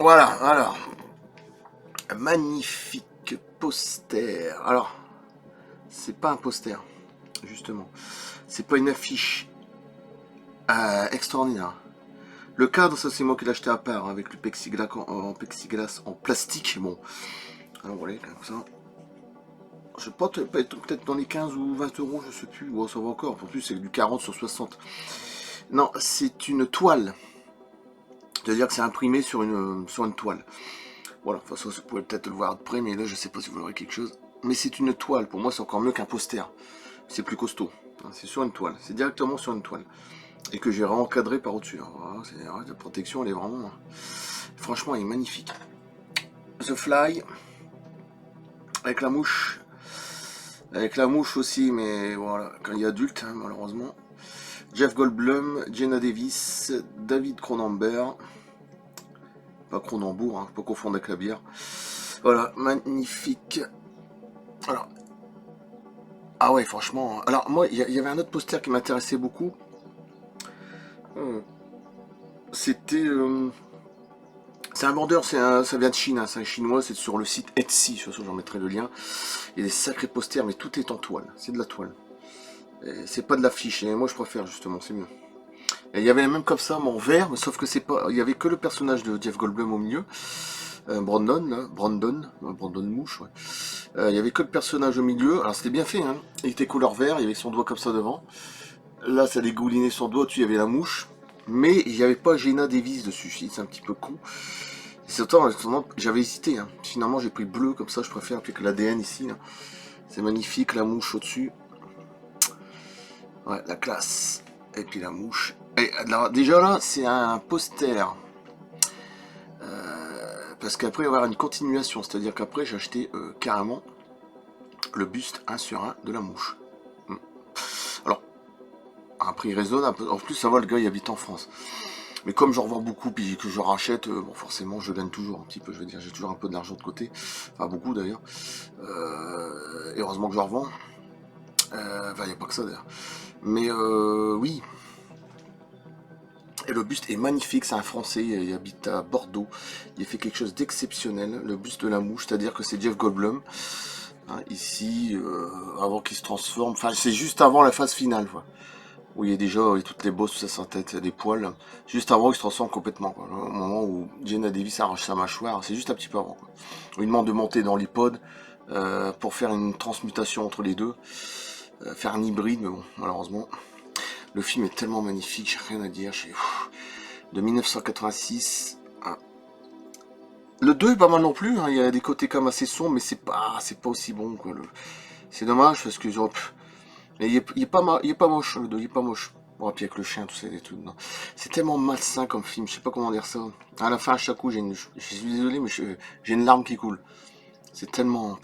Voilà, alors, magnifique poster. Alors, c'est pas un poster, justement. C'est pas une affiche extraordinaire. Le cadre, ça c'est moi qui l'ai acheté à part, avec le plexiglas plexiglas en plastique. Bon, alors voilà, comme ça. Je sais pas, peut-être dans les 15 ou 20 euros, je sais plus. Bon, ça va encore. En plus, c'est du 40 sur 60. Non, c'est une toile. C'est-à-dire que c'est imprimé sur une toile. Voilà, de toute façon, vous pouvez peut-être le voir de près, mais là, je sais pas si vous aurez quelque chose. Mais c'est une toile. Pour moi, c'est encore mieux qu'un poster. C'est plus costaud. C'est sur une toile. C'est directement sur une toile. Et que j'ai encadré par au-dessus. Voilà, la protection, elle est vraiment... Franchement, elle est magnifique. The Fly. Avec la mouche. Avec la mouche aussi, mais voilà, quand il est adulte, hein, malheureusement. Jeff Goldblum, Jenna Davis, David Cronenberg. Pas Cronenbourg, hein, pas confondre avec la bière. Voilà, magnifique. Alors, ah ouais, franchement. Alors, moi, il y avait un autre poster qui m'intéressait beaucoup. C'était. C'est un vendeur, ça vient de Chine, hein, c'est un chinois, c'est sur le site Etsy. De toute façon, j'en mettrai le lien. Il y a des sacrés posters, mais tout est en toile. C'est de la toile. C'est pas de l'affiche, et moi je préfère justement, c'est mieux. Et il y avait même comme ça, mon vert, mais sauf que c'est pas. Il y avait que le personnage de Jeff Goldblum au milieu. Brandon, là, Brandon Mouche, ouais. Il y avait que le personnage au milieu, alors c'était bien fait, hein. Il était couleur vert, il y avait son doigt comme ça devant. Là, ça dégoulinait son doigt, dessus il y avait la mouche. Mais il n'y avait pas Jenna Davis dessus, c'est un petit peu con. J'avais hésité, hein. Finalement j'ai pris bleu, comme ça je préfère, avec l'ADN ici. C'est magnifique, la mouche au-dessus. Ouais, la classe. Et puis la mouche. Et alors, déjà là, c'est un poster. Parce qu'après, il va y avoir une continuation. C'est-à-dire qu'après, j'ai acheté carrément le buste 1 sur 1 de la mouche. Alors, à un prix raisonnable. En plus, ça va, le gars, il habite en France. Mais comme j'en revends beaucoup, puis que je rachète, bon, forcément, je gagne toujours un petit peu. Je veux dire, j'ai toujours un peu de l'argent de côté. Enfin, beaucoup d'ailleurs. Et heureusement que je revends. Enfin, il n'y a pas que ça d'ailleurs. Mais oui. Et le buste est magnifique, c'est un Français, il habite à Bordeaux. Il a fait quelque chose d'exceptionnel, le buste de la mouche, c'est-à-dire que c'est Jeff Goldblum. Hein, ici, avant qu'il se transforme, enfin c'est juste avant la phase finale, quoi. Où il y a déjà toutes les bosses, tout ça sur la tête, des poils. Juste avant qu'il se transforme complètement, quoi. Au moment où Jenna Davis arrache sa mâchoire, c'est juste un petit peu avant, quoi. On lui demande de monter dans l'iPod pour faire une transmutation entre les deux. Faire un hybride, mais bon, malheureusement. Le film est tellement magnifique, j'ai rien à dire. De 1986. Hein. Le 2 est pas mal non plus, hein. Il y a des côtés quand même assez sombres, mais c'est pas aussi bon, quoi. C'est dommage parce que mais il est pas moche, le 2, il est pas moche. Bon, puis avec le chien, tout ça, des trucs. C'est tellement malsain comme film, je sais pas comment dire ça. À la fin, à chaque coup, je suis désolé, mais j'ai une larme qui coule. C'est tellement.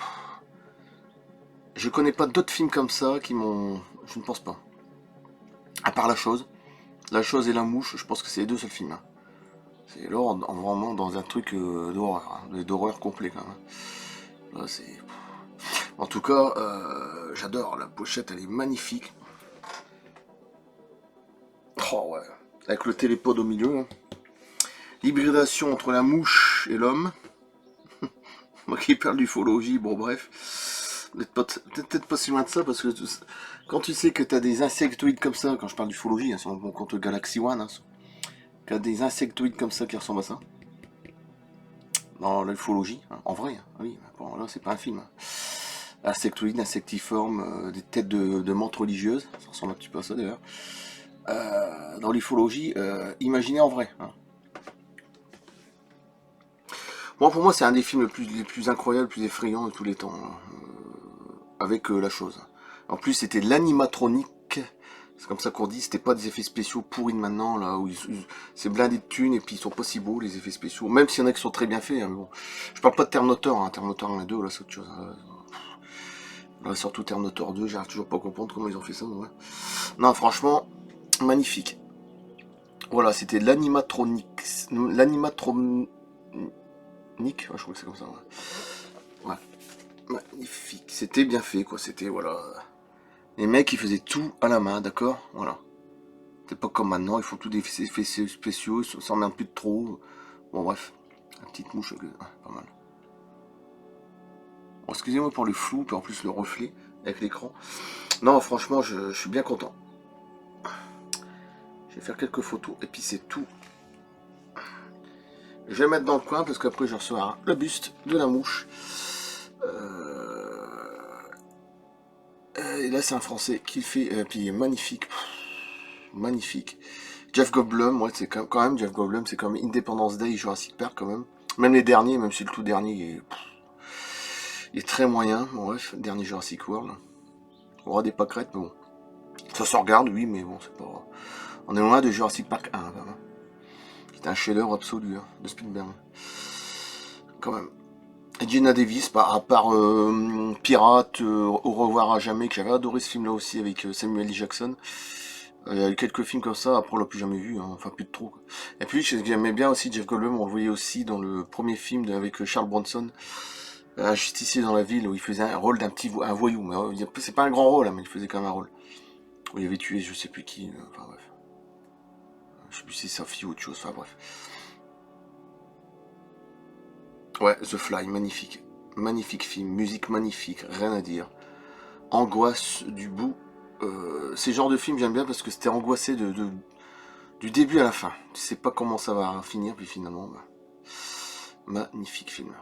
Je connais pas d'autres films comme ça qui m'ont. Je ne pense pas. À part La Chose. La Chose et La Mouche, je pense que c'est les deux seuls films. Hein. C'est là, vraiment dans un truc d'horreur, hein, d'horreur complet quand même. Là, c'est... En tout cas, j'adore, la pochette, elle est magnifique. Oh ouais, avec le télépode au milieu. Hein. L'hybridation entre la mouche et l'homme. Moi qui parle d'ufologie, bon bref. Peut-être pas si loin de ça, parce que quand tu sais que tu as des insectoïdes comme ça, quand je parle d'ufologie, hein, si on compte Galaxy One, hein, qu'il y a des insectoïdes comme ça qui ressemblent à ça. Dans l'ufologie, hein, en vrai, hein, oui, bon, là c'est pas un film. Hein. Insectoïdes, insectiformes, des têtes de menthes religieuses, ça ressemble un petit peu à ça d'ailleurs. Dans l'ufologie, imaginez en vrai. Hein. Bon, pour moi, c'est un des films les plus incroyables, les plus effrayants de tous les temps, hein, avec La Chose. En plus, c'était de l'animatronique, c'est comme ça qu'on dit, c'était pas des effets spéciaux pourris de maintenant, là, où c'est blindé de thunes, et puis ils sont pas si beaux, les effets spéciaux, même s'il y en a qui sont très bien faits, hein, mais bon. Je parle pas de Terminator, hein, Terminator 1 et 2, là, c'est autre chose. Là, surtout Terminator 2, j'arrive toujours pas à comprendre comment ils ont fait ça, ouais. Non, franchement, magnifique. Voilà, c'était de l'animatronique. L'animatronique, je crois que c'est comme ça, ouais. Ouais, magnifique. C'était bien fait, quoi. C'était, voilà. Les mecs, ils faisaient tout à la main, d'accord. Voilà. C'est pas comme maintenant, ils font tout des effets spéciaux, ils s'en mettent plus de trop. Bon, bref. La petite mouche, pas mal. Bon, excusez-moi pour le flou, puis en plus le reflet avec l'écran. Non, franchement, je suis bien content. Je vais faire quelques photos, et puis c'est tout. Je vais le mettre dans le coin, parce qu'après je reçois le buste de la mouche. Et là, c'est un Français qui le fait, et puis il est magnifique. Magnifique. Jeff Goldblum, ouais, c'est quand même Jeff Goldblum, c'est comme Independence Day, Jurassic Park quand même. Même les derniers, même si le tout dernier il est très moyen. Bon, bref, dernier Jurassic World. On aura des pâquerettes, mais bon. Ça se regarde, oui, mais bon, c'est pas. On est loin de Jurassic Park 1, quand même. C'est un chef-d'œuvre absolu, hein, de Spielberg. Quand même. Et Gina Davis, à part Pirate, Au revoir à jamais, que j'avais adoré ce film-là aussi avec Samuel L. Jackson. Il y a eu quelques films comme ça, après on l'a plus jamais vu, hein, enfin plus de trop. Et puis j'aimais bien aussi Jeff Goldblum, on le voyait aussi dans le premier film avec Charles Bronson, Un justicier dans la ville, où il faisait un rôle d'un petit un voyou, mais c'est pas un grand rôle, hein, mais il faisait quand même un rôle. Où il avait tué je sais plus qui, enfin bref. Je sais plus si c'est sa fille ou autre chose, enfin bref. Ouais, The Fly, magnifique. Magnifique film, musique magnifique, rien à dire. Angoisse du bout. Ces genres de films j'aime bien parce que c'était angoissé du début à la fin. Tu sais pas comment ça va finir, puis finalement... Bah, magnifique film.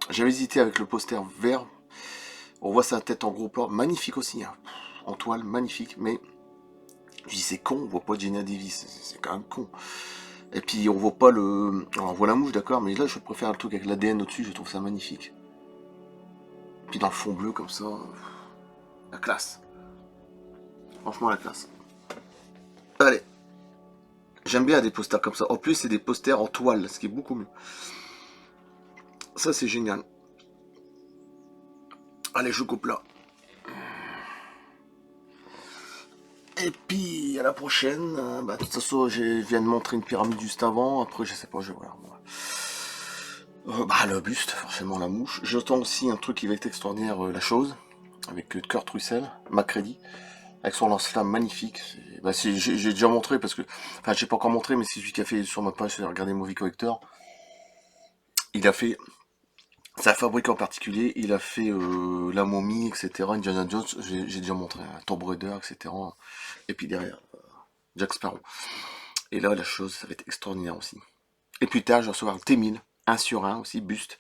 J'avais hésité avec le poster vert. On voit sa tête en gros plan. Magnifique aussi. Hein. En toile, magnifique. Mais je dis c'est con, on voit pas Gina Davis. C'est quand même con. Et puis on voit pas le... Alors, on voit la mouche, d'accord, mais là je préfère le truc avec l'ADN au-dessus, je trouve ça magnifique. Puis dans le fond bleu comme ça... La classe. Franchement la classe. Allez. J'aime bien des posters comme ça. En plus c'est des posters en toile, ce qui est beaucoup mieux. Ça c'est génial. Allez, je coupe là. Et puis à la prochaine. De toute façon, je viens de montrer une pyramide juste avant. Après, je sais pas, je vais voir. Le buste, forcément la mouche. J'attends aussi un truc qui va être extraordinaire, la chose, avec Kurt Russell, Macready, avec son lance-flamme magnifique. J'ai déjà montré parce que, enfin, j'ai pas encore montré, mais c'est celui qui a fait sur ma page, c'est regarder Movie Collector. Il a fait sa fabrique en particulier, il a fait la momie, etc. Indiana Jones, j'ai déjà montré, hein, Tomb Raider, etc. Et puis derrière, Jack Sparrow. Et là, la chose, ça va être extraordinaire aussi. Et plus tard, je vais recevoir le T1000, 1 sur 1 aussi, buste,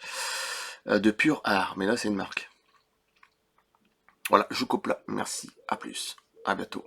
de pur art. Mais là, c'est une marque. Voilà, je coupe là. Merci, à plus. À bientôt.